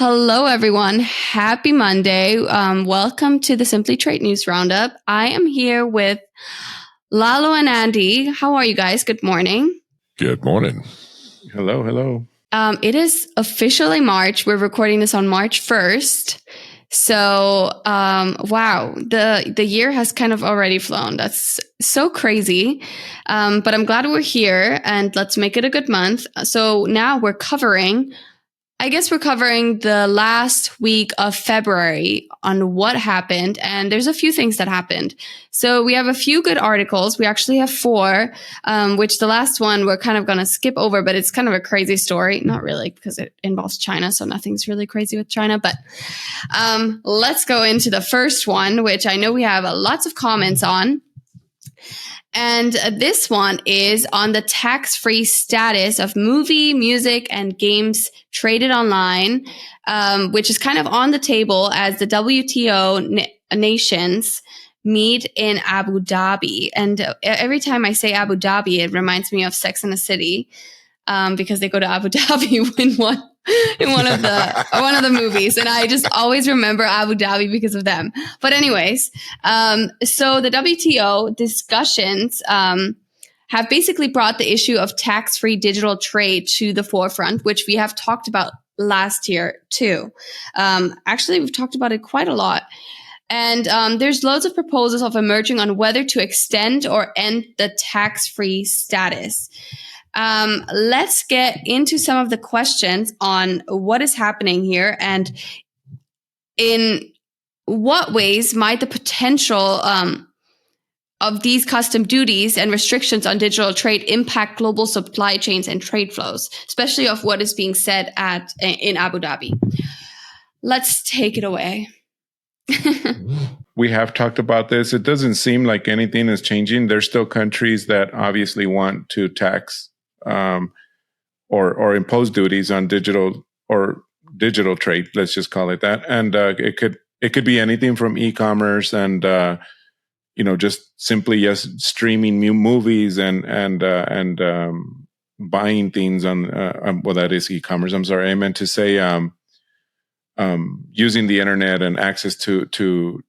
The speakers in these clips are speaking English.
Hello, everyone. Happy Monday. Welcome to the Simply Trade News Roundup. I am here with Lalo and Andy. How are you guys? Good morning. Good morning. Hello. It is officially March. We're recording this on March 1st. So, wow, the year has kind of already flown. That's so crazy. But I'm glad we're here, and let's make it a good month. So now we're covering the last week of February on what happened, and there's a few things that happened. So we have a few good articles. We actually have 4, which the last one we're kind of going to skip over, but it's kind of a crazy story. Not really, because it involves China, so nothing's really crazy with China. But let's go into the first one, which I know we have lots of comments on. And this one is on the tax-free status of movie, music, and games traded online, which is kind of on the table as the WTO nations meet in Abu Dhabi. And every time I say Abu Dhabi, it reminds me of Sex and the City, because they go to Abu Dhabi in one of the movies, and I just always remember Abu Dhabi because of them. But anyways, so the WTO discussions have basically brought the issue of tax-free digital trade to the forefront, which we have talked about last year too. Actually, we've talked about it quite a lot. And there's loads of proposals of emerging on whether to extend or end the tax-free status. Let's get into some of the questions on what is happening here and in what ways might the potential of these custom duties and restrictions on digital trade impact global supply chains and trade flows, especially of what is being said in Abu Dhabi. Let's take it away. We have talked about this. It doesn't seem like anything is changing. There's still countries that obviously want to tax or impose duties on digital trade. Let's just call it that. And it could be anything from e-commerce and just simply streaming new movies and buying things on well, that is e-commerce. I'm sorry, I meant to say using the internet and access to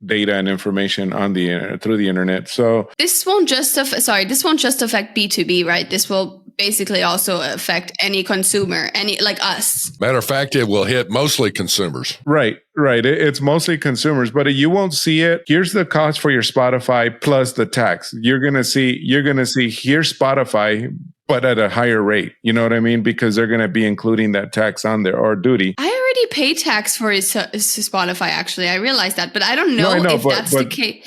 data and information on through the internet. So this won't just affect B2B, right? This will basically also affect any consumer, any like us. Matter of fact, it will hit mostly consumers. Right. It's mostly consumers, but you won't see it. Here's the cost for your Spotify plus the tax. You're gonna see here's Spotify, but at a higher rate. You know what I mean? Because they're gonna be including that tax on there or duty. I already pay tax for Spotify. Actually, I realized that, but I don't know if that's the case.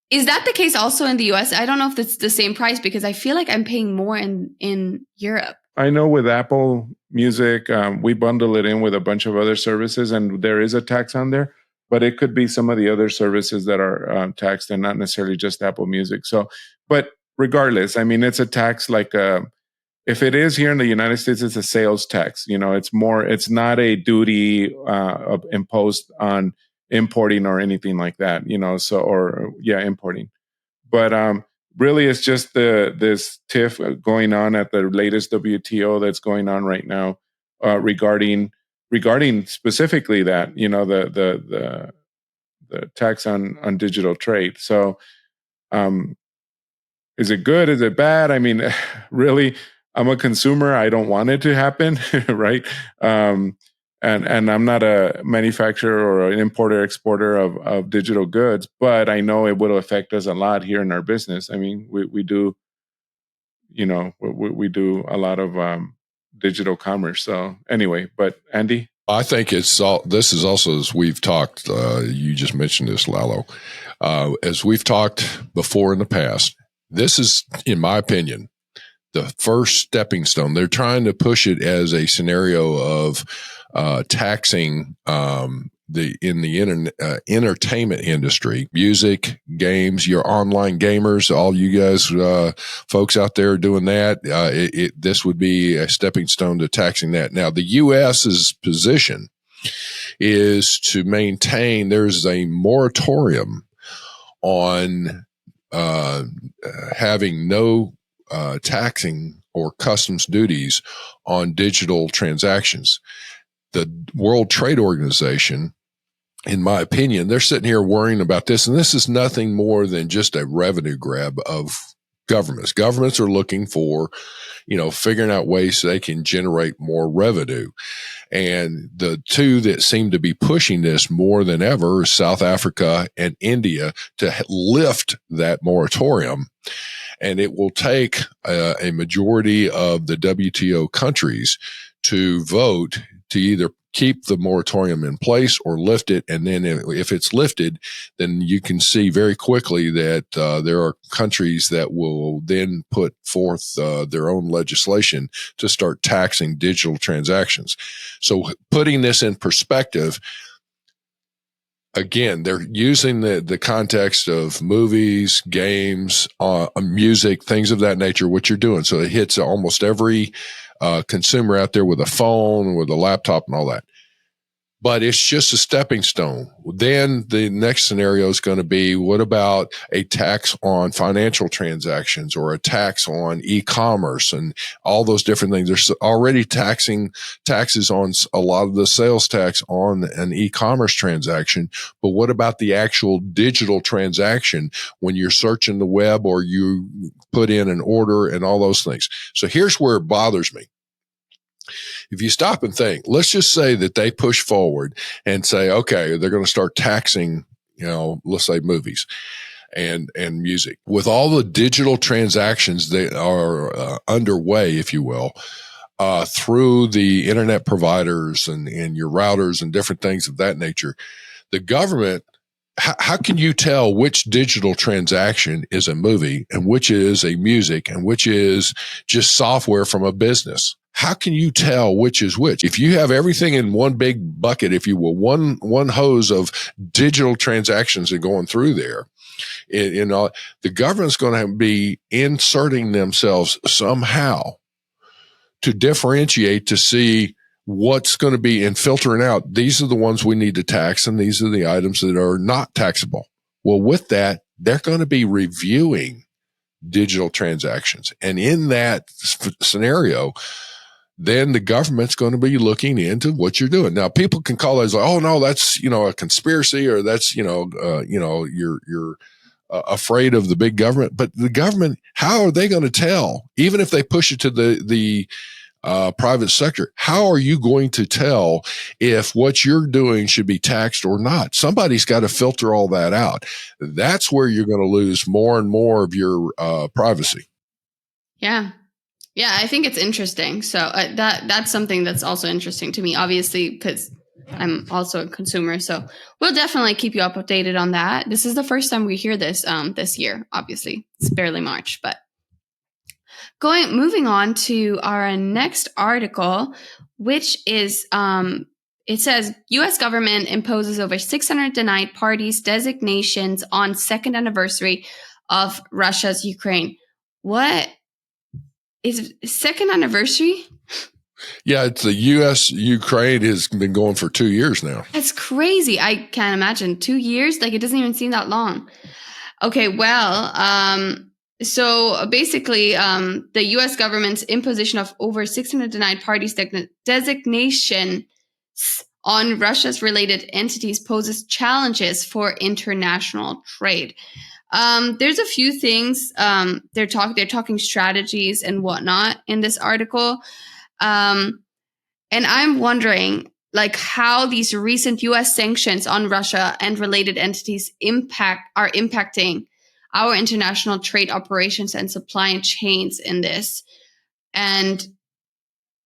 Is that the case also in the US? I don't know if it's the same price because I feel like I'm paying more in Europe. I know with Apple Music, we bundle it in with a bunch of other services and there is a tax on there, but it could be some of the other services that are taxed and not necessarily just Apple Music. So, but regardless, I mean, it's a tax like if it is here in the United States, it's a sales tax. It's not a duty imposed on importing or anything like that, importing. But really, it's just this tiff going on at the latest WTO that's going on right now regarding specifically that, the tax on digital trade. So is it good? Is it bad? I mean, really, I'm a consumer. I don't want it to happen, right? And I'm not a manufacturer or an importer exporter of digital goods, but I know it will affect us a lot here in our business. I mean, we do, we do a lot of digital commerce. So anyway, but Andy? I think this is also, as we've talked, you just mentioned this, Lalo, as we've talked before in the past, this is, in my opinion, the first stepping stone. They're trying to push it as a scenario of taxing in the entertainment industry, music, games, your online gamers, all you guys, folks out there doing that. This would be a stepping stone to taxing that. Now, the U.S.'s position is to maintain. There's a moratorium on having no taxing or customs duties on digital transactions. the World Trade Organization, in my opinion, they're sitting here worrying about this. And this is nothing more than just a revenue grab of governments. Governments are looking for, figuring out ways so they can generate more revenue. And the two that seem to be pushing this more than ever is South Africa and India to lift that moratorium. And it will take a majority of the WTO countries to vote to either keep the moratorium in place or lift it. And then if it's lifted, then you can see very quickly that there are countries that will then put forth their own legislation to start taxing digital transactions. So putting this in perspective, again, they're using the context of movies, games, music, things of that nature, what you're doing. So it hits almost every consumer out there with a phone, with a laptop and all that. But it's just a stepping stone. Then the next scenario is going to be, what about a tax on financial transactions or a tax on e-commerce and all those different things? There's already taxes on a lot of the sales tax on an e-commerce transaction. But what about the actual digital transaction when you're searching the web or you put in an order and all those things? So here's where it bothers me. If you stop and think, let's just say that they push forward and say, okay, they're going to start taxing, let's say movies and music. With all the digital transactions that are underway, if you will, through the internet providers and your routers and different things of that nature, the government, how can you tell which digital transaction is a movie and which is a music and which is just software from a business? How can you tell which is which? If you have everything in one big bucket, if you will, one hose of digital transactions and going through there, the government's going to be inserting themselves somehow to differentiate, to see what's going to be and filtering out. These are the ones we need to tax, and these are the items that are not taxable. Well, with that, they're going to be reviewing digital transactions. And in that scenario, then the government's going to be looking into what you're doing. Now, people can call it like, oh no, that's, a conspiracy, or that's, you're afraid of the big government. But the government, how are they going to tell? Even if they push it to the private sector, how are you going to tell if what you're doing should be taxed or not? Somebody's got to filter all that out. That's where you're going to lose more and more of your privacy. Yeah. Yeah, I think it's interesting. So that's something that's also interesting to me, obviously, because I'm also a consumer. So we'll definitely keep you updated on that. This is the first time we hear this this year. Obviously, it's barely March, but moving on to our next article, which is it says U.S. government imposes over 600 denied parties designations on second anniversary of Russia's Ukraine. What? Is second anniversary? Yeah, it's the U.S. Ukraine has been going for 2 years now. That's crazy. I can't imagine 2 years. Like, it doesn't even seem that long. Okay, well, so basically, the U.S. government's imposition of over 600 denied parties designations on Russia's related entities poses challenges for international trade. There's a few things they're talking strategies and whatnot in this article, and I'm wondering how these recent U.S. sanctions on Russia and related entities are impacting our international trade operations and supply chains in this, and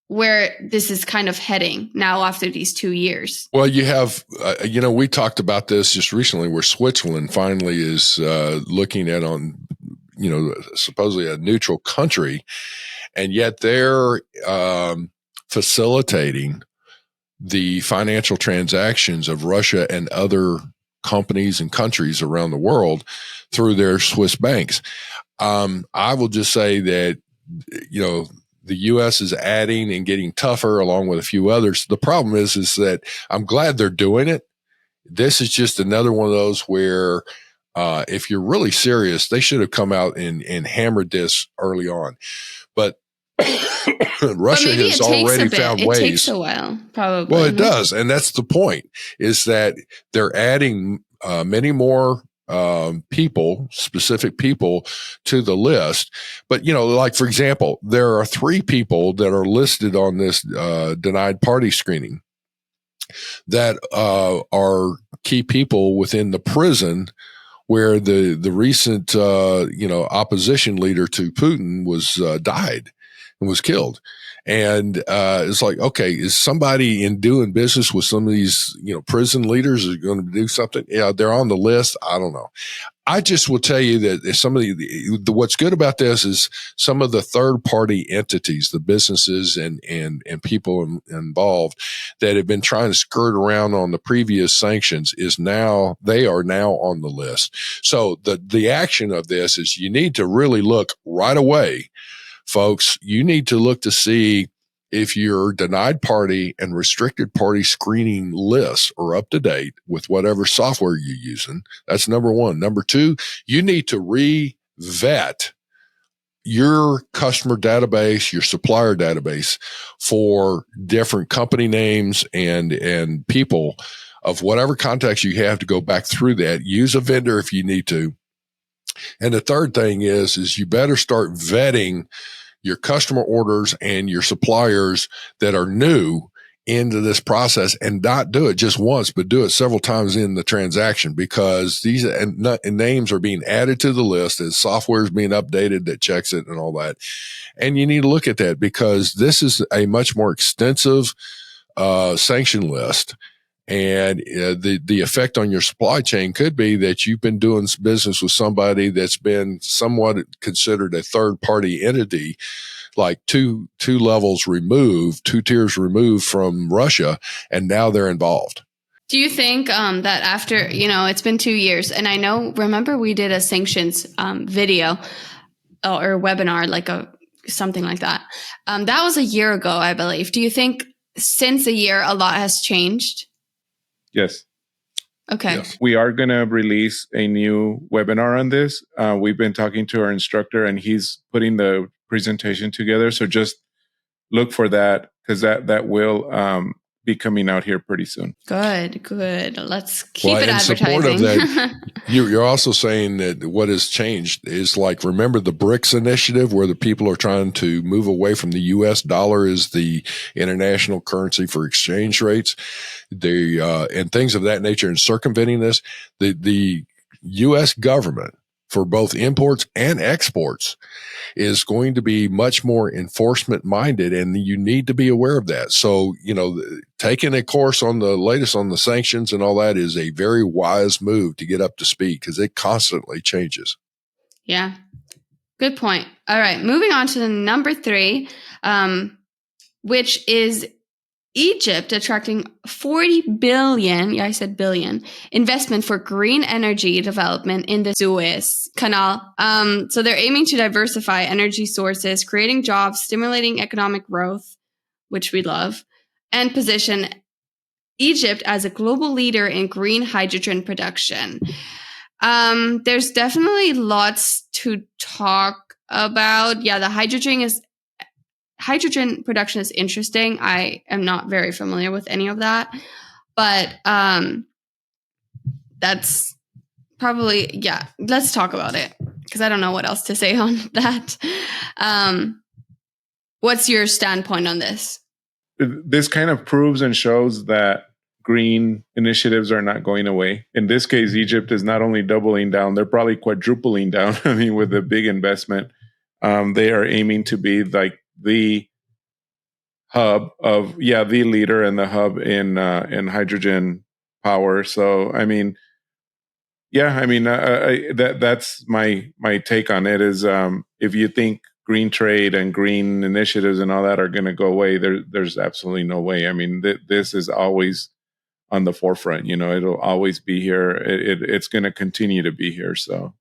where this is kind of heading now after these 2 years. Well, you have, we talked about this just recently, where Switzerland finally is looking at supposedly a neutral country, and yet they're facilitating the financial transactions of Russia and other companies and countries around the world through their Swiss banks. I will just say that, the U.S. is adding and getting tougher along with a few others. The problem is that I'm glad they're doing it. This is just another one of those where if you're really serious, they should have come out and hammered this early on. But Russia maybe has it takes already a bit. found It ways. takes a while, probably. Well, it does. And that's the point, is that they're adding many more specific people to the list. But, like, for example, there are 3 people that are listed on this denied party screening that are key people within the prison where the recent, opposition leader to Putin was died and was killed. And it's like, okay, is somebody in doing business with some of these, prison leaders is going to do something? Yeah, they're on the list. I don't know. I just will tell you that some of what's good about this is some of the third party entities, the businesses and people involved that have been trying to skirt around on the previous sanctions they are now on the list. So the action of this is you need to really look right away, folks. You need to look to see if your denied party and restricted party screening lists are up to date with whatever software you're using. That's number 1. Number 2, you need to re-vet your customer database, your supplier database for different company names and people of whatever contacts you have to go back through that. Use a vendor if you need to. And the third thing is you better start vetting your customer orders and your suppliers that are new into this process, and not do it just once, but do it several times in the transaction, because these names are being added to the list as software is being updated that checks it and all that. And you need to look at that because this is a much more extensive sanction list. And the effect on your supply chain could be that you've been doing business with somebody that's been somewhat considered a third party entity, like two levels removed, 2 tiers removed from Russia, and now they're involved. Do you think that after, it's been 2 years, and remember we did a sanctions video or webinar, something like that. That was a year ago, I believe. Do you think since a year a lot has changed? Yes. Okay. Yes. We are going to release a new webinar on this. We've been talking to our instructor, and he's putting the presentation together. So just look for that, because that will be coming out here pretty soon. Good. Let's keep it in advertising. Support of that, you're also saying that what has changed is, like, remember the BRICS initiative, where the people are trying to move away from the U.S. dollar as the international currency for exchange rates, and things of that nature, and circumventing this. The U.S. government, for both imports and exports, is going to be much more enforcement minded, and you need to be aware of that. So, taking a course on the latest on the sanctions and all that is a very wise move to get up to speed, because it constantly changes. Yeah. Good point. All right. Moving on to the number 3, which is Egypt attracting 40 billion, I said billion, investment for green energy development in the Suez Canal. So they're aiming to diversify energy sources, creating jobs, stimulating economic growth, which we love, and position Egypt as a global leader in green hydrogen production. There's definitely lots to talk about. Yeah, the hydrogen production is interesting. I am not very familiar with any of that, but that's probably, yeah, let's talk about it, because I don't know what else to say on that. What's your standpoint on this? This kind of proves and shows that green initiatives are not going away. In this case, Egypt is not only doubling down, they're probably quadrupling down. I mean, with a big investment, they are aiming to be like the hub of, the leader and the hub in hydrogen power. So, I mean, that's my take on it is, if you think green trade and green initiatives and all that are going to go away, there's absolutely no way. I mean, this is always on the forefront. It'll always be here. It's going to continue to be here. So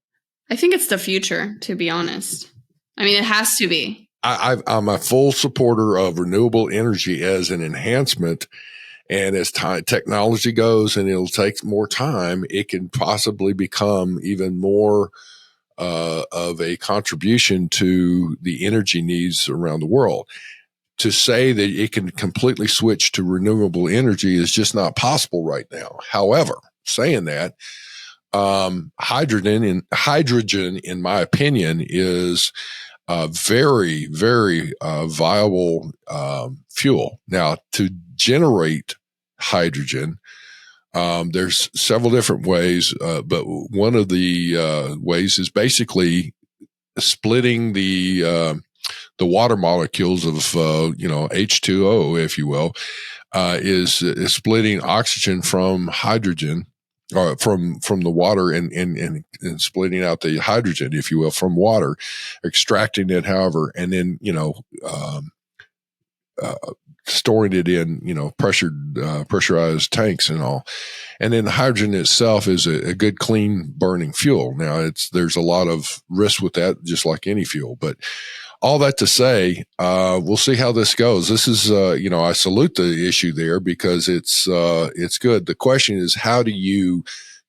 I think it's the future, to be honest. I mean, it has to be. I'm a full supporter of renewable energy as an enhancement. And as technology goes, and it'll take more time, it can possibly become even more of a contribution to the energy needs around the world. To say that it can completely switch to renewable energy is just not possible right now. However, saying that, hydrogen, in my opinion, is a very, very viable fuel. Now, to generate hydrogen, there's several different ways, but one of the ways is basically splitting the water molecules of H2O, if you will, is splitting oxygen from hydrogen, or from the water, and splitting out the hydrogen, if you will, from water, extracting it, however, and then storing it in pressurized tanks and all. And then hydrogen itself is a good clean burning fuel. Now there's a lot of risk with that, just like any fuel, but all that to say, we'll see how this goes. This is, I salute the issue there because it's good. The question is, how do you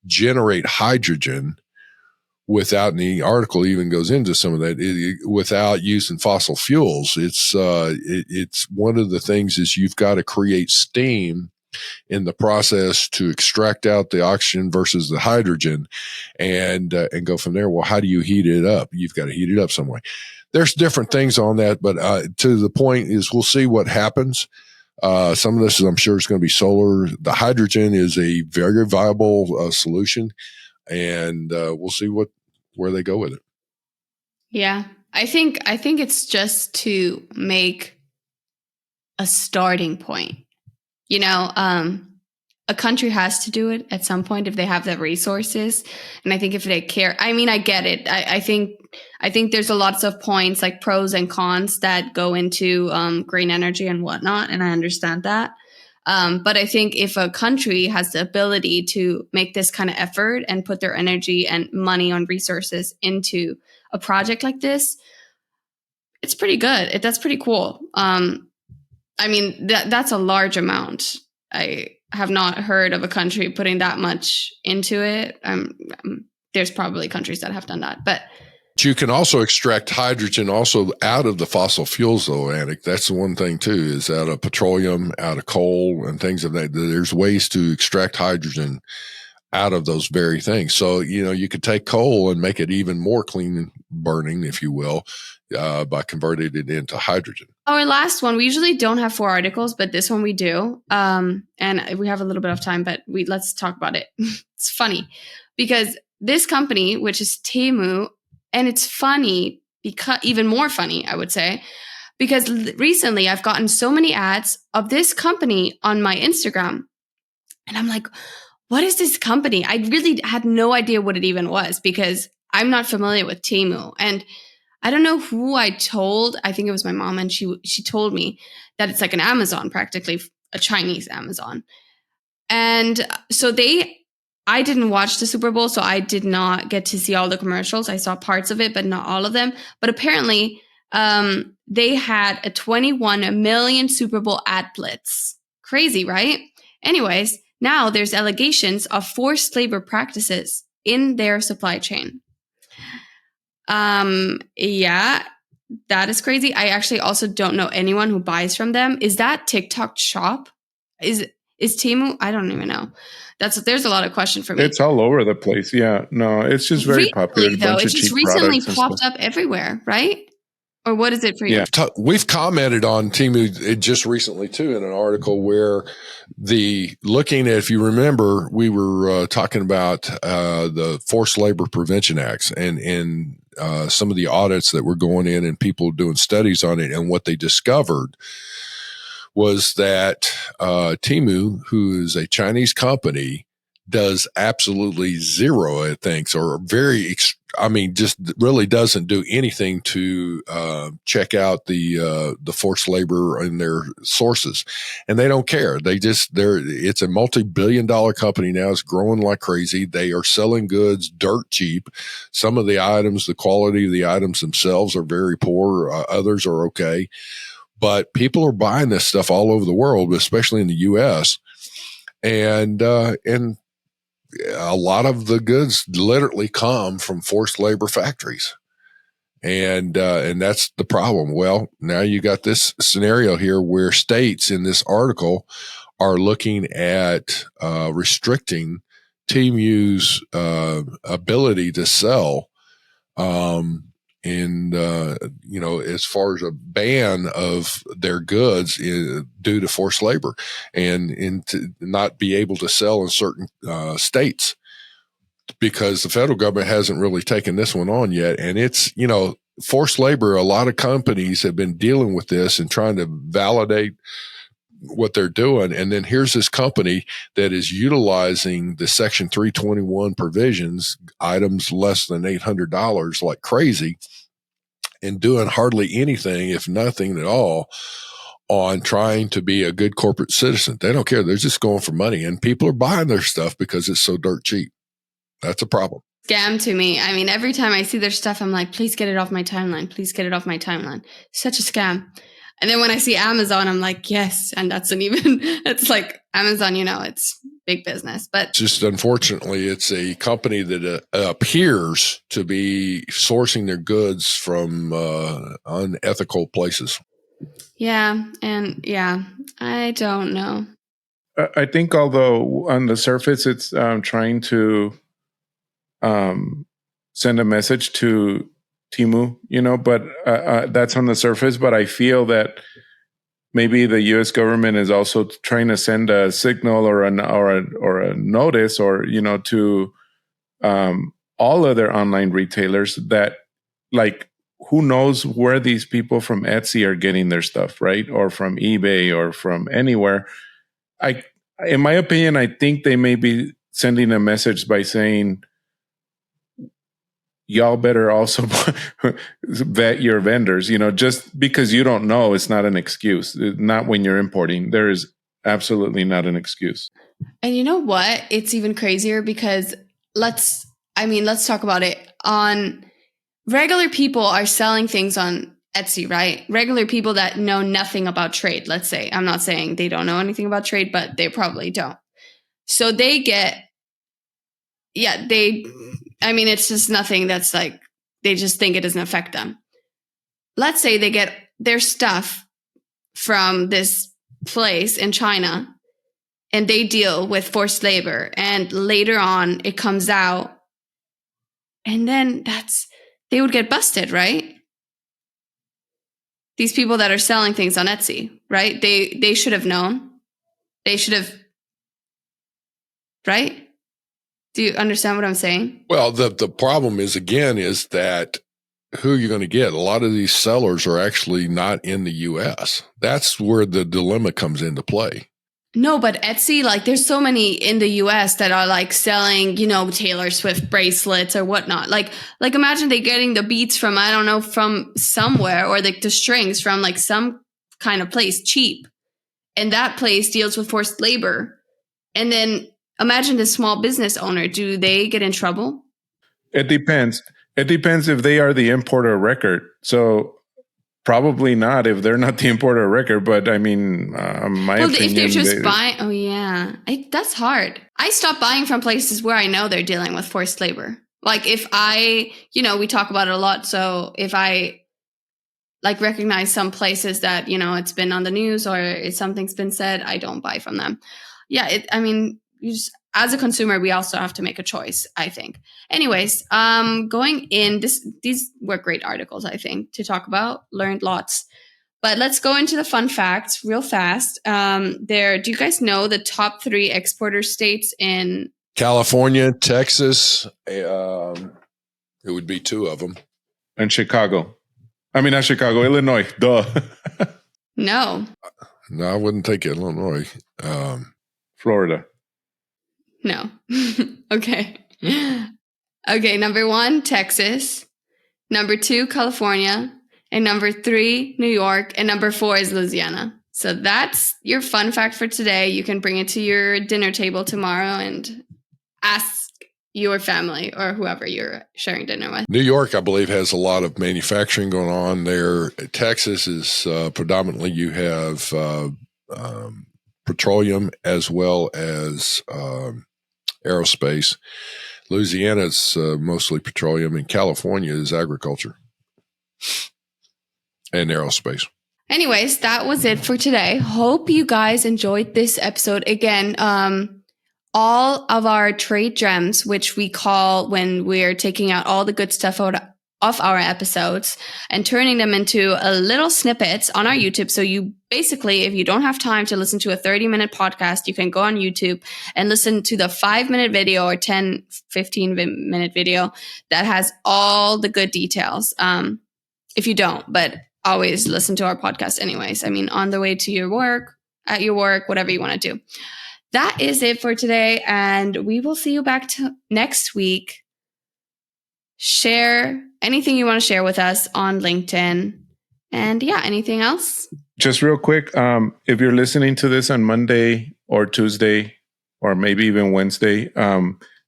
generate hydrogen without, and the article even goes into some of that, without using fossil fuels? It's one of the things is you've got to create steam in the process to extract out the oxygen versus the hydrogen, and go from there. Well, how do you heat it up? You've got to heat it up some way. There's different things on that, but to the point is we'll see what happens. Some of this, I'm sure, is going to be solar. The hydrogen is a very viable solution, and we'll see where they go with it. Yeah, I think it's just to make a starting point. A country has to do it at some point if they have the resources, and I think if they care, I mean, I get it. I think there's a lots of points, like pros and cons, that go into green energy and whatnot, and I understand that. But I think if a country has the ability to make this kind of effort and put their energy and money on resources into a project like this, it's pretty good. That's pretty cool. I mean, that's a large amount. I have not heard of a country putting that much into it. There's probably countries that have done that, but you can also extract hydrogen also out of the fossil fuels, though, Anik. That's the one thing too, is out of petroleum, out of coal, and things of that. There's ways to extract hydrogen out of those very things. So, you could take coal and make it even more clean burning, if you will, by converting it into hydrogen. Our last one, we usually don't have 4 articles, but this one we do. And we have a little bit of time, but let's talk about it. It's funny because this company, which is Temu, and it's funny, because even more funny, I would say, because recently I've gotten so many ads of this company on my Instagram. And I'm like, what is this company? I really had no idea what it even was because I'm not familiar with Temu. And I don't know who I told. I think it was my mom, and she told me that it's like an Amazon, practically a Chinese Amazon. And so I didn't watch the Super Bowl, so I did not get to see all the commercials. I saw parts of it, but not all of them. But apparently, they had a 21 million Super Bowl ad blitz. Crazy, right? Anyways, now there's allegations of forced labor practices in their supply chain. Yeah, that is crazy. I actually also don't know anyone who buys from them. Is that TikTok shop? Is Temu? I don't even know. There's a lot of question for me. It's all over the place. Yeah, no, it's just very popular. Though it just recently popped up everywhere, right? Or what is it for you? Yeah. We've commented on Temu just recently too in an article where looking at, if you remember, we were talking about the Forced Labor Prevention Acts and some of the audits that were going in and people doing studies on it, and what they discovered was that Temu, who is a Chinese company, does absolutely zero, I think, or just really doesn't do anything to check out the forced labor in their sources, and they don't care. It's a multi-billion-dollar company now. It's growing like crazy. They are selling goods dirt cheap. Some of the items, the quality of the items themselves are very poor. Others are okay. But people are buying this stuff all over the world, especially in the U.S. And a lot of the goods literally come from forced labor factories. And that's the problem. Well, now you got this scenario here where states in this article are looking at restricting TMU's ability to sell, as far as a ban of their goods due to forced labor and to not be able to sell in certain states, because the federal government hasn't really taken this one on yet. And it's, forced labor, a lot of companies have been dealing with this and trying to validate what they're doing. And then here's this company that is utilizing the Section 321 provisions, items less than $800 like crazy, and doing hardly anything, if nothing at all, on trying to be a good corporate citizen. They don't care. They're just going for money, and people are buying their stuff because it's so dirt cheap. That's a problem. Scam to me. I mean, every time I see their stuff, I'm like, please get it off my timeline. Please get it off my timeline. Such a scam. And then when I see Amazon, I'm like, yes. And it's like Amazon, it's big business. But just unfortunately, it's a company that appears to be sourcing their goods from unethical places. Yeah. And I don't know. I think although on the surface, it's trying to send a message to Temu, but that's on the surface. But I feel that maybe the U.S. government is also trying to send a signal or a notice, to all other online retailers that, like, who knows where these people from Etsy are getting their stuff, right? Or from eBay or from anywhere. In my opinion, I think they may be sending a message by saying, y'all better also vet your vendors. Just because you don't know, it's not an excuse. Not when you're importing. There is absolutely not an excuse. And you know what? It's even crazier because let's talk about it. On regular people are selling things on Etsy, right? Regular people that know nothing about trade, let's say. I'm not saying they don't know anything about trade, but they probably don't. So they get, it's just nothing that's like, they just think it doesn't affect them. Let's say they get their stuff from this place in China and they deal with forced labor, and later on it comes out, and then they would get busted, right? These people that are selling things on Etsy, right? They should have known. They should have, right? Do you understand what I'm saying? Well, the problem is that who you're going to get. A lot of these sellers are actually not in the U.S. That's where the dilemma comes into play. No, but Etsy, like, there's so many in the US that are like selling, Taylor Swift bracelets or whatnot. Like imagine they getting the beats from, I don't know, from somewhere, or like the strings from like some kind of place cheap. And that place deals with forced labor. And then imagine the small business owner. Do they get in trouble? It depends. It depends if they are the importer of record. So probably not if they're not the importer of record. But I mean, my opinion, if they're just buying, that's hard. I stop buying from places where I know they're dealing with forced labor. Like if I, we talk about it a lot. So if I like recognize some places that, it's been on the news or something's been said, I don't buy from them. Yeah. As a consumer, we also have to make a choice, I think. Anyways, going in, these were great articles, I think, to talk about. Learned lots. But let's go into the fun facts real fast. Do you guys know the top 3 exporter states in California, Texas? It would be 2 of them. And Chicago. I mean, not Chicago, Illinois. Duh. No. No, I wouldn't take Illinois. Florida. No. Okay. Okay. Number 1, Texas. Number 2, California. And number 3, New York. And number 4 is Louisiana. So that's your fun fact for today. You can bring it to your dinner table tomorrow and ask your family or whoever you're sharing dinner with. New York, I believe, has a lot of manufacturing going on there. Texas is predominantly, you have petroleum as well as aerospace. Louisiana is mostly petroleum, and California is agriculture and aerospace. Anyways, that was it for today. Hope you guys enjoyed this episode. Again, all of our trade gems, which we call when we're taking out all the good stuff out of our episodes and turning them into a little snippets on our YouTube. So you basically, if you don't have time to listen to a 30-minute podcast, you can go on YouTube and listen to the 5-minute video or 10, 15-minute video that has all the good details. If you don't, but always listen to our podcast anyways. I mean, on the way to your work, at your work, whatever you want to do. That is it for today. And we will see you back next week. Share anything you want to share with us on LinkedIn. And yeah, anything else? Just real quick, if you're listening to this on Monday or Tuesday, or maybe even Wednesday,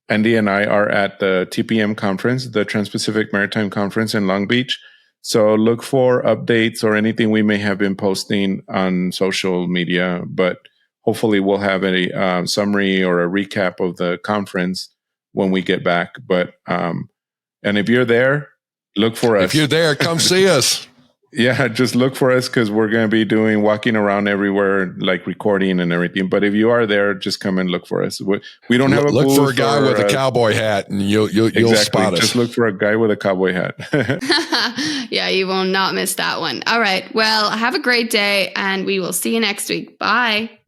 Andy and I are at the TPM conference, the Trans-Pacific Maritime Conference in Long Beach. So look for updates or anything we may have been posting on social media, but hopefully we'll have a summary or a recap of the conference when we get back. But and if you're there, look for us. If you're there, come see us. Yeah, just look for us because we're going to be walking around everywhere, like recording and everything. But if you are there, just come and look for us. We don't have a look booth for a guy with a cowboy hat, and you'll exactly, spot us. Just look for a guy with a cowboy hat. Yeah, you will not miss that one. All right. Well, have a great day, and we will see you next week. Bye.